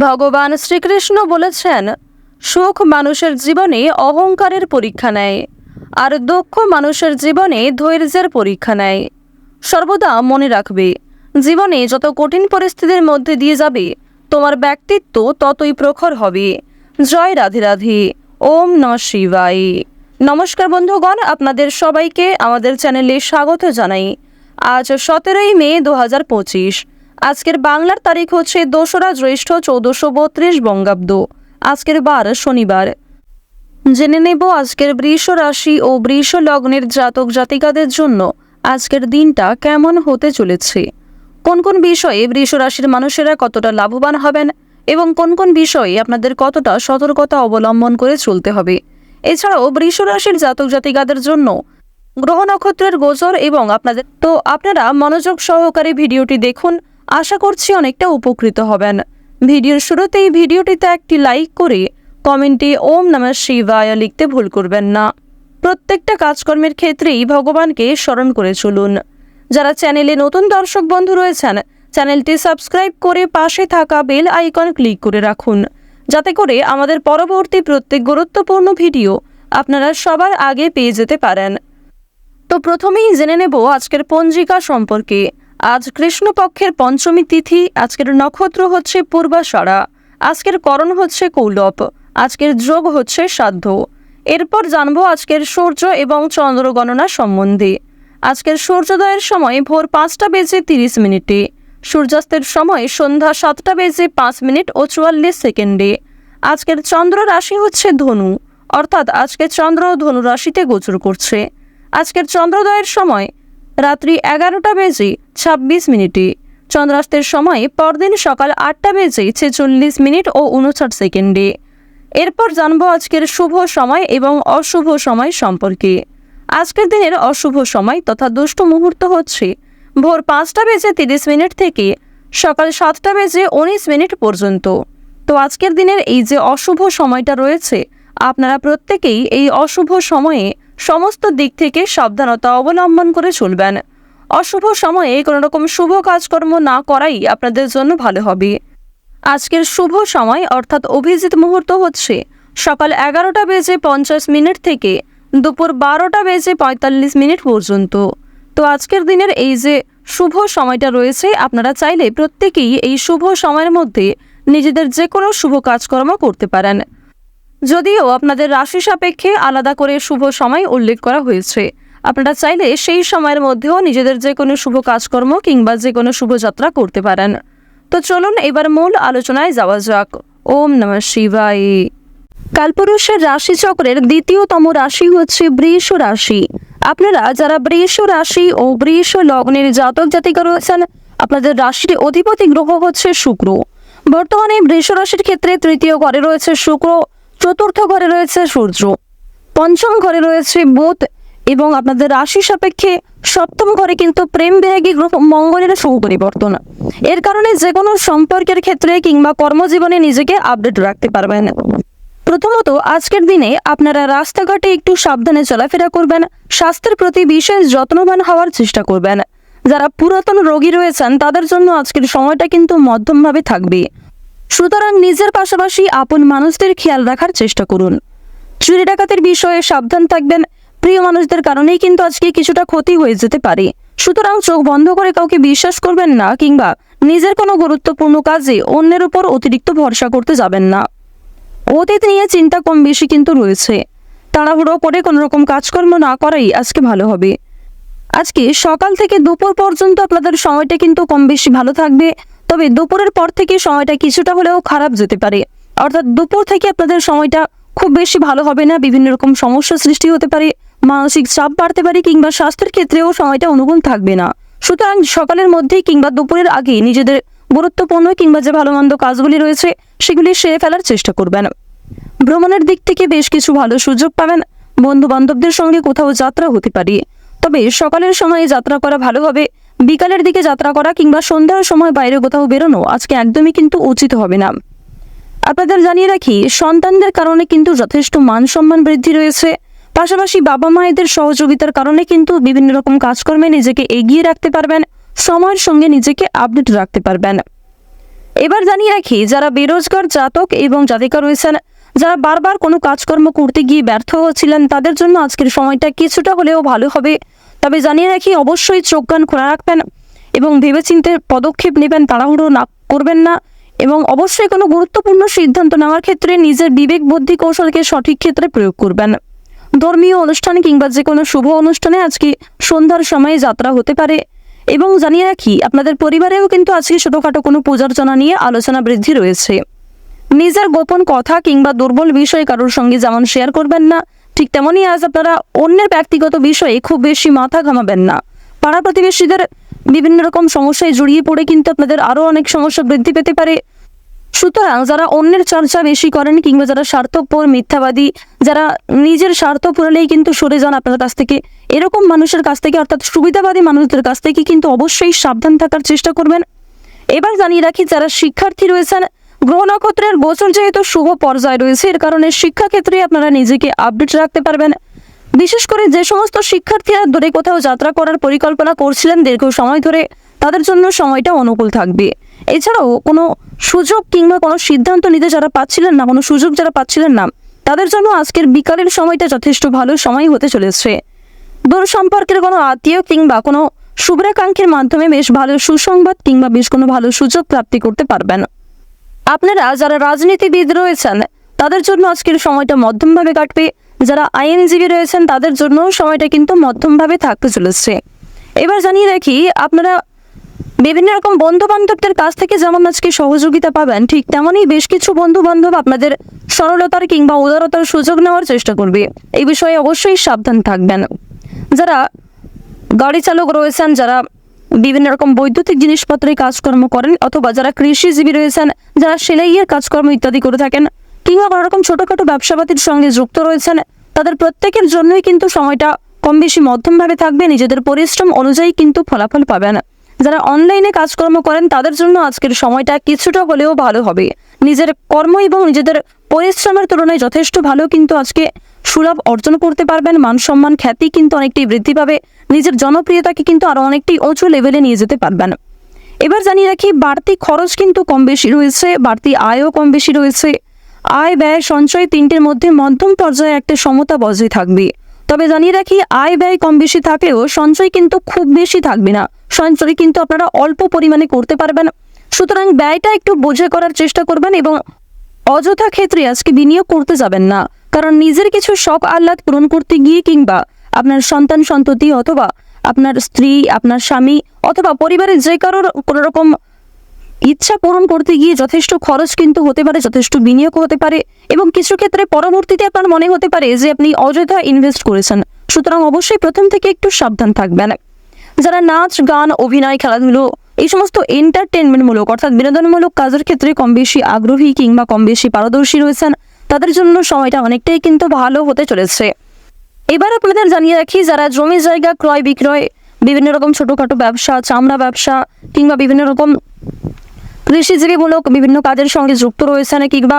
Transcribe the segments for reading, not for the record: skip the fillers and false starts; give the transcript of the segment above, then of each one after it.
ভগবান শ্রীকৃষ্ণ বলেছেন, সুখ মানুষের জীবনে অহংকারের পরীক্ষা নেয়, আর দুঃখ মানুষের জীবনে ধৈর্যের পরীক্ষা নেয়। সর্বদা মনে রাখবে, জীবনে যত কঠিন পরিস্থিতির মধ্যে দিয়ে যাবে, তোমার ব্যক্তিত্ব ততই প্রখর হবে। জয় রাধে রাধে। ওম নমঃ শিবায়। নমস্কার বন্ধুগণ, আপনাদের সবাইকে আমাদের চ্যানেলে স্বাগত জানাই। আজ 17ই মে 2025। আজকের বাংলার তারিখ হচ্ছে 2রা জ্যৈষ্ঠ 1432 বঙ্গাব্দ। আজকের বার শনিবার। জেনে নেব আজকের বৃষ রাশি ও বৃষ লগ্নের জাতক জাতিকাদের জন্য আজকের দিনটা কেমন হতে চলেছে, কোন কোন বিষয়ে বৃষ রাশির মানুষেরা কতটা লাভবান হবেন এবং কোন কোন বিষয়ে আপনাদের কতটা সতর্কতা অবলম্বন করে চলতে হবে। এছাড়াও বৃষ রাশির জাতক জাতিকাদের জন্য গ্রহ নক্ষত্রের গোচর এবং আপনারা মনোযোগ সহকারে ভিডিওটি দেখুন। আশা করছি অনেকটা উপকৃত হবেন। ভিডিওর শুরুতেই ভিডিওটিতে একটি লাইক করে কমেন্টে ওম নমঃ শিবায় লিখতে ভুল করবেন না। প্রত্যেকটা কাজকর্মের ক্ষেত্রেই ভগবানকে স্মরণ করে চলুন। যারা চ্যানেলে নতুন দর্শক বন্ধু রয়েছেন, চ্যানেলটি সাবস্ক্রাইব করে পাশে থাকা বেল আইকন ক্লিক করে রাখুন, যাতে করে আমাদের পরবর্তী প্রত্যেক গুরুত্বপূর্ণ ভিডিও আপনারা সবার আগে পেয়ে যেতে পারেন। তো প্রথমেই জেনে নেব আজকের পঞ্জিকা সম্পর্কে। আজ কৃষ্ণপক্ষের পঞ্চমী তিথি। আজকের নক্ষত্র হচ্ছে পূর্বাষাঢ়া। আজকের করণ হচ্ছে কৌলব। আজকের যোগ হচ্ছে সাধ্য। এরপর জানবো আজকের সূর্য এবং চন্দ্র গণনা সম্বন্ধে। আজকের সূর্যোদয়ের সময় ভোর 5টা বেজে 30 মিনিটে, সূর্যাস্তের সময় সন্ধ্যা 7টা বেজে 5 মিনিট ও 44 সেকেন্ডে। আজকের চন্দ্র রাশি হচ্ছে ধনু, অর্থাৎ আজকে চন্দ্র ধনু রাশিতে গোচর করছে। আজকের চন্দ্রোদয়ের সময় রাত্রি 11টা বেজে 26 মিনিটে, চন্দ্রাস্তের সময় পরদিন সকাল 8টা বেজে 46 মিনিট ও 59 সেকেন্ডে। এরপর জানবো আজকের শুভ সময় এবং অশুভ সময় সম্পর্কে। আজকের দিনের অশুভ সময় তথা দুষ্ট মুহূর্ত হচ্ছে ভোর 5টা বেজে 30 মিনিট থেকে সকাল 7টা বেজে 19 মিনিট পর্যন্ত। তো আজকের দিনের এই যে অশুভ সময়টা রয়েছে, আপনারা প্রত্যেকেই এই অশুভ সময়ে সমস্ত দিক থেকে সাবধানতা অবলম্বন করে চলবেন। অশুভ সময়ে কোনো রকম শুভ কাজকর্ম না করাই আপনাদের জন্য ভালো হবে। আজকের শুভ সময় অর্থাৎ অভিজিৎ মুহূর্ত হচ্ছে সকাল 11টা বেজে 50 মিনিট থেকে দুপুর 12টা বেজে 45 মিনিট পর্যন্ত। তো আজকের দিনের এই যে শুভ সময়টা রয়েছে, আপনারা চাইলে প্রত্যেকেই এই শুভ সময়ের মধ্যে নিজেদের যে কোনো শুভ কাজকর্ম করতে পারেন, যদিও আপনাদের রাশি সাপেক্ষে আলাদা করে শুভ সময় উল্লেখ করা হয়েছে। আপনারা চাইলে সেই সময়ের মধ্যেও নিজেদের যে কোনো শুভ কাজকর্ম কিংবা যে কোনো শুভযাত্রা করতে পারেন। তো চলুন এবার মূল আলোচনায় যাওয়া যাক। ওম নমঃ শিবায়। কালপুরুষের রাশিচক্রের দ্বিতীয়তম রাশি হচ্ছে বৃষ রাশি। আপনারা যারা বৃষ রাশি ও বৃষ লগ্নের জাতক জাতিকা রয়েছেন, আপনাদের রাশির অধিপতি গ্রহ হচ্ছে শুক্র। বর্তমানে বৃষ রাশির ক্ষেত্রে তৃতীয় ঘরে রয়েছে শুক্র, চতুর্থ ঘরে রয়েছে সূর্য, পঞ্চম ঘরে রয়েছে বুধ এবং আপনাদের রাশি সাপেক্ষে সপ্তম ঘরে কিন্তু প্রেম বিরাগী গ্রহ মঙ্গলের শুভ পরিবর্তন। এর কারণে যে কোনো সম্পর্কের ক্ষেত্রে কিংবা কর্মজীবনে নিজেকে আপডেট রাখতে পারবেন। প্রথমত আজকের দিনে আপনারা রাস্তাঘাটে একটু সাবধানে চলাফেরা করবেন, স্বাস্থ্যের প্রতি বিশেষ যত্নবান হওয়ার চেষ্টা করবেন। যারা পুরাতন রোগী রয়েছেন তাদের জন্য আজকের সময়টা কিন্তু মধ্যমভাবে থাকবে, সুতরাং নিজের পাশাপাশি আপন মানুষদের খেয়াল রাখার চেষ্টা করুন। চুরি ডাকাতের বিষয়ে সাবধান থাকবেন। প্রিয় মানুষদের কারণেই কিন্তু আজকে কিছুটা ক্ষতি হয়ে যেতে পারে, সুতরাং চোখ বন্ধ করে কাউকে বিশ্বাস করবেন না কিংবা নিজের কোনো গুরুত্বপূর্ণ কাজে অন্যের উপর অতিরিক্ত ভরসা করতে যাবেন না। অতীত নিয়ে চিন্তা কম বেশি কিন্তু রয়েছে, তাড়াহুড়ো করে কোনো রকম কাজকর্ম না করাই আজকে ভালো হবে। আজকে সকাল থেকে দুপুর পর্যন্ত আপনাদের সময়টা কিন্তু কম বেশি ভালো থাকবে, তবে দুপুরের পর থেকে সময়টা কিছুটা হলেও খারাপ যেতে পারে। অর্থাৎ দুপুর থেকে আপনাদের সময়টা খুব বেশি ভালো হবে না, বিভিন্ন রকম সমস্যা সৃষ্টি হতে পারে, মানসিক চাপ বাড়তে পারে কিংবা স্বাস্থ্যের ক্ষেত্রেও সময়টা অনুকূল থাকবে না। সুতরাং সকালের মধ্যেই কিংবা দুপুরের আগে নিজেদের গুরুত্বপূর্ণ কিংবা যে ভালো মন্দ কাজগুলি রয়েছে সেগুলি সেরে ফেলার চেষ্টা করবেন। ভ্রমণের দিক থেকে বেশ কিছু ভালো সুযোগ পাবেন। বন্ধু বান্ধবদের সঙ্গে কোথাও যাত্রা হতে পারে, তবে সকালের সময়ে যাত্রা করা ভালো হবে। বিকালের দিকে যাত্রা করা কিংবা সন্ধ্যার সময় বাইরে কোথাও বেরোনো আজকে একদমই কিন্তু উচিত হবে না। আপনাদের জানিয়ে রাখি, সন্তানদের কারণে কিন্তু যথেষ্ট মান সম্মান বৃদ্ধি রয়েছে। পাশাপাশি বাবা মায়েদের সহযোগিতার কারণে কিন্তু বিভিন্ন রকম কাজকর্মে নিজেকে এগিয়ে রাখতে পারবেন, সময়ের সঙ্গে নিজেকে আপডেট রাখতে পারবেন। এবার জানিয়ে রাখি, যারা বেরোজগার জাতক এবং জাতিকা রয়েছেন, যারা বারবার কোনো কাজকর্ম করতে গিয়ে ব্যর্থ হচ্ছিলেন, তাদের জন্য আজকের সময়টা কিছুটা হলেও ভালো হবে। তবে জানিয়ে রাখি, অবশ্যই চোখ কান খোলা রাখবেন এবং ভেবেচিন্তে পদক্ষেপ নেবেন, তাড়াহুড়ো না করবেন না। এবং অবশ্যই কোনো গুরুত্বপূর্ণ সিদ্ধান্ত নেওয়ার ক্ষেত্রে নিজের বিবেক বুদ্ধি কৌশলকে সঠিক ক্ষেত্রে প্রয়োগ করবেন। ধর্মীয় অনুষ্ঠান কিংবা যে কোনো শুভ অনুষ্ঠানে আজকে সন্ধ্যার সময়ে যাত্রা হতে পারে। এবং জানিয়ে রাখি, আপনাদের পরিবারেও কিন্তু আজকে ছোটোখাটো কোনো পূজার্চনা নিয়ে আলোচনা বৃদ্ধি রয়েছে। নিজের গোপন কথা কিংবা দুর্বল বিষয় কারোর সঙ্গে যেমন শেয়ার করবেন না, ঠিক তেমনই আজ আপনারা অন্যের ব্যক্তিগত বিষয়ে খুব বেশি মাথা ঘামাবেন না। পাড়া প্রতিবেশীদের বিভিন্ন রকম সমস্যায় জড়িয়ে পড়ে কিন্তু আপনাদের আরও অনেক সমস্যা বৃদ্ধি পেতে পারে। সুতরাং যারা অন্যের চর্চা বেশি করেন কিংবা যারা স্বার্থপর, মিথ্যাবাদী, যারা নিজের স্বার্থ পুরালেই কিন্তু সরে যান আপনার কাছ থেকে, এরকম মানুষের কাছ থেকে অর্থাৎ সুবিধাবাদী মানুষদের কাছ থেকে কিন্তু অবশ্যই সাবধান থাকার চেষ্টা করবেন। এবার জানিয়ে রাখি, যারা শিক্ষার্থী রয়েছেন, গ্রহ নক্ষত্রের গোচর যেহেতু শুভ পর্যায়ে রয়েছে, এর কারণে শিক্ষাক্ষেত্রে আপনারা নিজেকে আপডেট রাখতে পারবেন। বিশেষ করে যে সমস্ত শিক্ষার্থীরা দূরে কোথাও যাত্রা করার পরিকল্পনা করছিলেন দীর্ঘ সময় ধরে, তাদের জন্য সময়টা অনুকূল থাকবে। এছাড়াও কোনো সুযোগ কিংবা কোনো সিদ্ধান্ত নিতে যারা পাচ্ছিলেন না, কোনো সুযোগ যারা পাচ্ছিলেন না, তাদের জন্য আজকের বিকালের সময়টা যথেষ্ট ভালো সময় হতে চলেছে। দূর সম্পর্কের কোনো আত্মীয় কিংবা কোনো শুভ্রাকাঙ্ক্ষীর মাধ্যমে বেশ ভালো সুসংবাদ কিংবা বেশ কোনো ভালো সুযোগ প্রাপ্তি করতে পারবেন। আপনারা যারা রাজনীতিবিদ রয়েছেন, তাদের জন্য আজকের সময়টা মধ্যমভাবে কাটবে। যারা আইনজীবী রয়েছেন, তাদের জন্য সময়টা কিন্তু মধ্যমভাবে থাকতে চলেছে। এবার জানিয়ে রাখি, আপনারা বিভিন্ন রকম বন্ধু বান্ধবদের কাছ থেকে যেমন আজকে সহযোগিতা পাবেন, ঠিক তেমনই বেশ কিছু বন্ধু বান্ধব আপনাদের সরলতার কিংবা উদারতার সুযোগ নেওয়ার চেষ্টা করবে। এই বিষয়ে অবশ্যই সাবধান থাকবেন। যারা গাড়ি চালক রয়েছেন, যারা বিভিন্ন রকম বৈদ্যুতিক জিনিসপত্রে কাজকর্ম করেন, অথবা যারা কৃষিজীবী রয়েছেন, যারা সেলাইয়ের কাজকর্ম ইত্যাদি করে থাকেন, কিংবা কোনো রকম ছোটোখাটো ব্যবসাপাতির সঙ্গে যুক্ত রয়েছেন, তাদের প্রত্যেকের জন্যই কিন্তু সময়টা কম বেশি মধ্যমভাবে থাকবে। নিজেদের পরিশ্রম অনুযায়ী কিন্তু ফলাফল পাবেন। যারা অনলাইনে কাজকর্ম করেন, তাদের জন্য আজকের সময়টা কিছুটা হলেও ভালো হবে। নিজের কর্ম এবং নিজেদের পরিশ্রমের তুলনায় যথেষ্ট ভালো কিন্তু আজকে সুলাভ অর্জন করতে পারবেন। মান সম্মান, খ্যাতি কিন্তু অনেকটাই বৃদ্ধি পাবে। নিজের জনপ্রিয়তাকে কিন্তু আরও অনেকটাই উঁচু লেভেলে নিয়ে যেতে পারবেন। এবার জানিয়ে রাখি, বাড়তি খরচ কিন্তু কম বেশি রয়েছে, বাড়তি আয়ও কম বেশি রয়েছে। আয় ব্যয় সঞ্চয় তিনটের মধ্যে মধ্যম পর্যায়ে একটা সমতা বজায় থাকবে। তবে জানিয়ে রাখি, আয় ব্যয় কম বেশি থাকলেও সঞ্চয় কিন্তু খুব বেশি থাকবে না। সঞ্চয় কিন্তু আপনারা অল্প পরিমাণে করতে পারবেন। সুতরাং ব্যয়টা একটু বুঝে করার চেষ্টা করবেন এবং অযথা ক্ষেত্রে আজকে বিনিয়োগ করতে যাবেন না। কারণ নিজের কিছু শখ আহ্লাদ পূরণ করতে গিয়ে কিংবা আপনার সন্তান সন্ততি অথবা আপনার স্ত্রী, আপনার স্বামী অথবা পরিবারের যে কারোর কোনো রকম ইচ্ছা পূরণ করতে গিয়ে যথেষ্ট খরচ কিন্তু হতে পারে, যথেষ্ট বিনিয়োগ হতে পারে এবং কিছু ক্ষেত্রে পরবর্তীতে আপনার মনে হতে পারে যে আপনি অযথা ইনভেস্ট করেছেন। সুতরাং অবশ্যই প্রথম থেকে একটু সাবধান থাকবেন। যারা নাচ, গান, অভিনয়, খেলাধুলো এই সমস্ত এন্টারটেনমেন্টমূলক অর্থাৎ বিনোদনমূলক কাজের ক্ষেত্রে কম বেশি আগ্রহী কিংবা কম বেশি পারদর্শী রয়েছেন, তাদের জন্য সময়টা অনেকটাই কিন্তু ভালো হতে চলেছে। এবার আপনাদের জানিয়ে রাখি, যারা জমি জায়গা ক্রয় বিক্রয়, বিভিন্ন রকম ছোটোখাটো ব্যবসা, চামড়া ব্যবসা কিংবা বিভিন্ন রকম কৃষিজীবীমূলক বিভিন্ন কাজের সঙ্গে যুক্ত রয়েছেন, কিংবা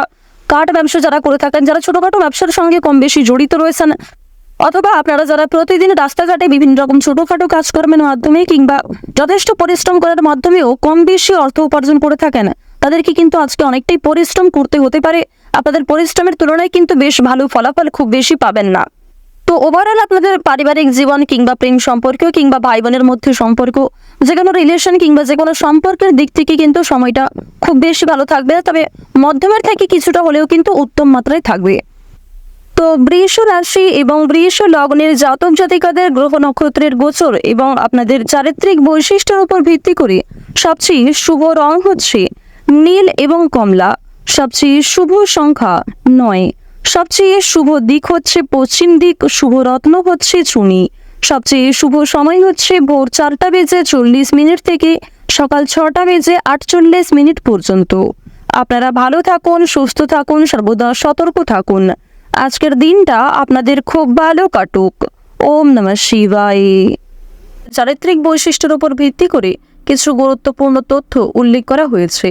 কাঠ ব্যবসা যারা করে থাকেন, যারা ছোটোখাটো ব্যবসার সঙ্গে কম বেশি জড়িত রয়েছেন, অথবা আপনারা যারা প্রতিদিন রাস্তাঘাটে বিভিন্ন রকম ছোটোখাটো কাজকর্মের মাধ্যমে কিংবা যথেষ্ট পরিশ্রম করার মাধ্যমেও কম বেশি অর্থ উপার্জন করে থাকেন, তাদেরকে কিন্তু আজকে অনেকটাই পরিশ্রম করতে হতে পারে। আপনাদের পরিশ্রমের তুলনায় কিন্তু বেশ ভালো ফলাফল খুব বেশি পাবেন না। তো ওভারঅল আপনাদের পারিবারিক জীবন কিংবা প্রেম সম্পর্ক কিংবা ভাই বোনের মধ্যে সম্পর্ক, যে কোনো রিলেশন কিংবা যে কোনো সম্পর্কের দিক থেকে কিন্তু সময়টা খুব বেশি ভালো থাকবে। তবে মধ্যমের থেকে কিছুটা হলেও কিন্তু উত্তম মাত্রায় থাকবে। তো বৃষ রাশি এবং বৃষ লগ্নের জাতক জাতিকাদের গ্রহ নক্ষত্রের গোচর এবং আপনাদের চারিত্রিক বৈশিষ্ট্যের উপর ভিত্তি করে সবচেয়ে শুভ রং হচ্ছে নীল এবং কমলা, সবচেয়ে শুভ সংখ্যা 9, সবচেয়ে শুভ দিক হচ্ছে পশ্চিম দিক, শুভ রত্ন হচ্ছে চুনি, সবচেয়ে শুভ সময় হচ্ছে ভোর 4:40 থেকে সকাল 6:48 পর্যন্ত। আপনারা ভালো থাকুন, সুস্থ থাকুন, সর্বদা সতর্ক থাকুন। আজকের দিনটা আপনাদের খুব ভালো কাটুক। ওম নমঃ শিবায়। চারিত্রিক বৈশিষ্ট্যের উপর ভিত্তি করে কিছু গুরুত্বপূর্ণ তথ্য উল্লেখ করা হয়েছে।